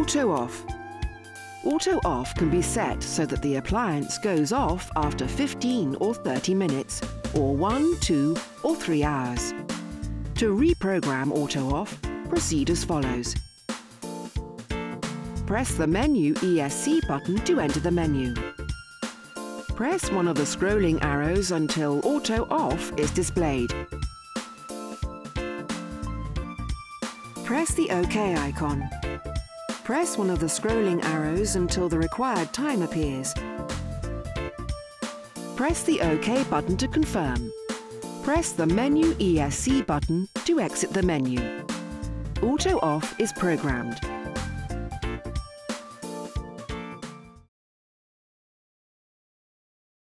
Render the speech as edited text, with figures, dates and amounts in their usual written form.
Auto off. Auto off can be set so that the appliance goes off after 15 or 30 minutes, or 1, 2 or 3 hours. To reprogram auto off, proceed as follows. Press the Menu ESC button to enter the menu. Press one of the scrolling arrows until Auto Off is displayed. Press the OK icon. Press one of the scrolling arrows until the required time appears. Press the OK button to confirm. Press the Menu ESC button to exit the menu. Auto Off is programmed.